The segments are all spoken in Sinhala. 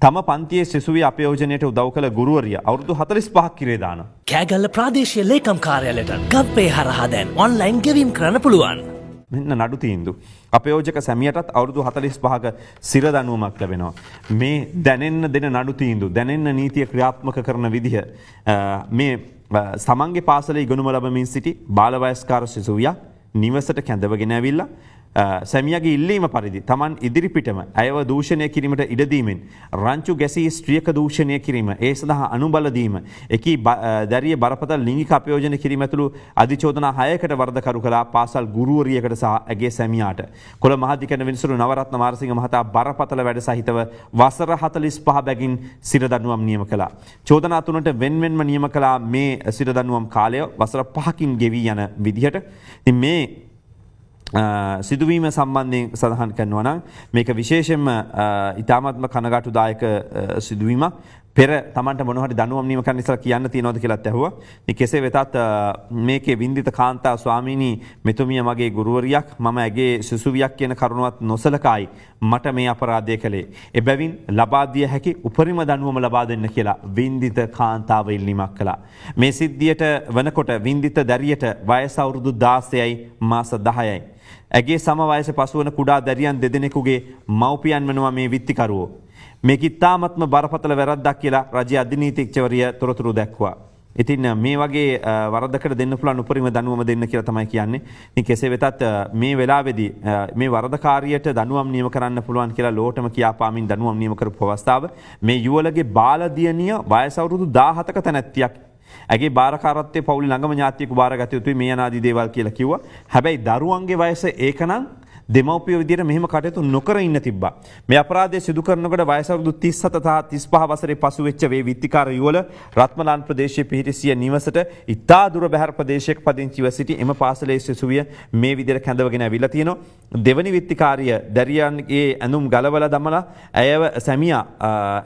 තම පන්තියේ සිසුවිය අපයෝජනයට උදව් කළ ගුරුවරිය අවුරුදු 45ක් කිරේ දානවා. කෑගල්ල ප්‍රාදේශීය ලේකම් කාර්යාලයට ගම්පේ හරහා දැන් ඔන්ලයින් ගෙවීම් කරන්න පුළුවන්. මෙන්න නඩු තීන්දුව. අපයෝජක සැමියටත් අවුරුදු 45ක සිර දඬුවමක් ලැබෙනවා. මේ දැනෙන්න දෙන නඩු තීන්දුව, දැනෙන්න නීතිය ක්‍රියාත්මක කරන විදිහ මේ සමන්ගේ පාසලේ ඉගෙනුම ලබමින් සිටි බාලවයස්කාර සිසුවියක් නිවසට කැඳවගෙන ඇවිල්ලා සැමියාගේ ඉල්ලීම පරිදි Taman ඉදිරිපිටම ඇයව දූෂණය කිරීමට ඉඩ දීමෙන් රංචු ගැසී ස්ත්‍රියක දූෂණය කිරීම, ඒ සඳහා අනුබල දීම, එකී දැරිය බරපතල ලිංගික අපයෝජන කිරීම ඇතුළු අධිචෝදනා 6කට වරදකරු කළා පාසල් ගුරුවරියකට සහ ඇගේ සැමියාට. කොළ මහාධිකරණ විනිසුරු නවරත්න මාරසිංහ මහතා බරපතල වැඩ සහිතව වසර 45 බැගින් සිර දඬුවම් නියම කළා. චෝදනා 3ට වෙන්වෙන්ම නියම කළා මේ සිර දඬුවම් කාලය වසර 5කින් ගෙවී යන විදිහට. ඉතින් මේ සිදුවීම සම්බන්ධයෙන් සඳහන් කරනවා නම් මේක විශේෂයෙන්ම ඉතාමත්ම කනගාටුදායක සිදුවීමක්. පෙර Tamanට මොන හරි දඬුවම් නියම කරන්න ඉස්සලා කියන්න තියනවද කියලාත් ඇහුවා. ඉතින් කෙසේ වෙතත් මේකේ වින්දිත කාන්තා ස්වාමීනි මෙතුමිය මගේ ගුරුවරියක්, මම ඇගේ සිසුවියක් කියන කරුණවත් නොසලකායි මට මේ අපරාධය කළේ. එබැවින් ලබා දිය හැකි උපරිම දඬුවම ලබා දෙන්න කියලා වින්දිත කාන්තාව ඉල්ලීමක් කළා. මේ සිද්ධියට වනකොට වින්දිත දැරියට වයස අවුරුදු 16යි මාස 10යි. ඇගේ සම වයස පසුවන කුඩා දැරියන් දෙදෙනෙකුගේ මව්පියන් වෙනවා මේ විත්තිකරුවෝ. මේක ඉතාමත්ම බරපතල වැරද්දක් කියලා රජයේ අධිනීතිඥවරිය තොරතුරු දැක්වුවා. ඉතින් මේ වගේ වරදකට දෙන්න පුළුවන් උපරිම දඬුවම දෙන්න කියලා තමයි කියන්නේ. ඉතින් කෙසේ වෙතත් මේ වෙලාවේදී මේ වරදකාරියට දඬුවම් නියම කරන්න පුළුවන් කියලා ලෝටම කියාපාමින් දඬුවම් නියම කරපු අවස්ථාව මේ යුවලගේ බාලදියණිය වයස අවුරුදු 17ක තැනැත්තියක්. ඇගේ බාරකාරත්වයේ පවුලේ ළඟම ඥාතියෙකු බාරගත යුතුයි මේ අනාදී දේවල් කියලා කිව්වා. හැබැයි දරුවන්ගේ වයස ඒකනම් දෙමව්පියෝ විදියට මෙහෙම කටයුතු නොකර ඉන්න තිබ්බා. මේ අපරාධය සිදු කරනකොට වයස අවුරුදු 37 සහ 35 වසරේ පසු වෙච්ච වේ විත්තිකාර යුවල රත්මලාන් ප්‍රදේශයේ පිහිටි සිය නිවසට ඉතා දුර බැහැර ප්‍රදේශයක පදිංචිව සිටි එම පාසලේ සිසුවිය මේ විදියට කැඳවගෙන ඇවිල්ලා තියෙනවා. දෙවනි විත්තිකාරිය දැරියන්ගේ ඇඳුම් ගලවලා දමලා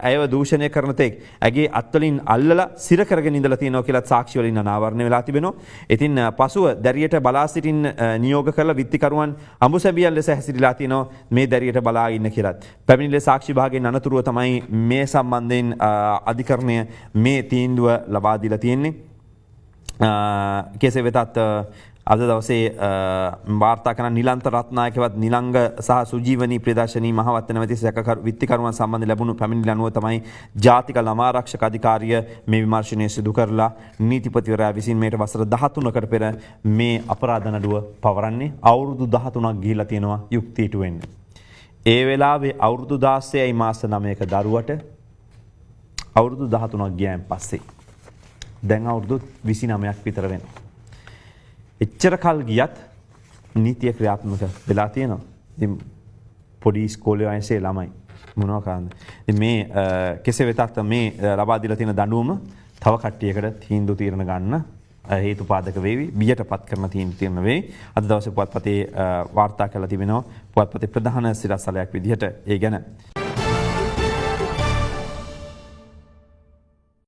ඇයව දූෂණය කරන තෙක් ඇගේ අත්වලින් අල්ලලා සිර කරගෙන ඉඳලා තියෙනවා කියලා සාක්ෂි වලින් අනාවරණය වෙලා තිබෙනවා. ඉතින් පසුව දැරියට බලා සිටින් නියෝග කරලා විත්තිකරුවන් අඹුසැබිය ලෙස හැසිරීලා තිනවා මේ දැරියට බලා ඉන්න කියලාත්. පැමිණිලි සාක්ෂි භාගයෙන් අනතුරුව තමයි මේ සම්බන්ධයෙන් අධිකරණය මේ තීන්දුව ලබා දීලා තියෙන්නේ. කෙසේ වෙතත් අද දවසේ වාර්තා කරන නිලන්ත රත්නායකවත් නිලංග සහ සුජීවනී ප්‍රදර්ශනී මහවත්ත නැමැති සැකකරු විත්තිකරුවන් සම්බන්ධ ලැබුණු පැමිණිලි අනුව තමයි ජාතික ළමා ආරක්ෂක අධිකාරිය මේ විමර්ශනය සිදු කරලා නීතිපතිවරයා විසින් මේට වසර 13කට පෙර මේ අපරාධ නඩුව පවරන්නේ. අවුරුදු 13ක් ගිහිලා තියෙනවා යුක්තියට වෙන්න. ඒ වෙලාවේ අවුරුදු 16යි මාස 9ක දරුවට අවුරුදු 13ක් ගියන් පස්සේ දැන් අවුරුදු 29ක් විතර වෙනවා. එච්චර කල් ගියත් නීතිය ක්‍රියාත්මක වෙලා තියෙනවා. ඉතින් පොඩි ඉස්කෝලේ වයසේ ළමයි මොනවා කරන්නේ. ඉතින් මේ කෙසේ වෙතත් මේ ලබා දීලා තියෙන දඬුවම තව කට්ටියකට තීන්දුව తీරන ගන්න හේතුපාදක වේවි. බියටපත් කරන තීන්දුව වෙයි. අද දවසේ පුවත්පතේ වාර්තා කරලා තිබෙනවා. පුවත්පතේ ප්‍රධාන සිරස්තලයක් විදිහට ඒ ගැන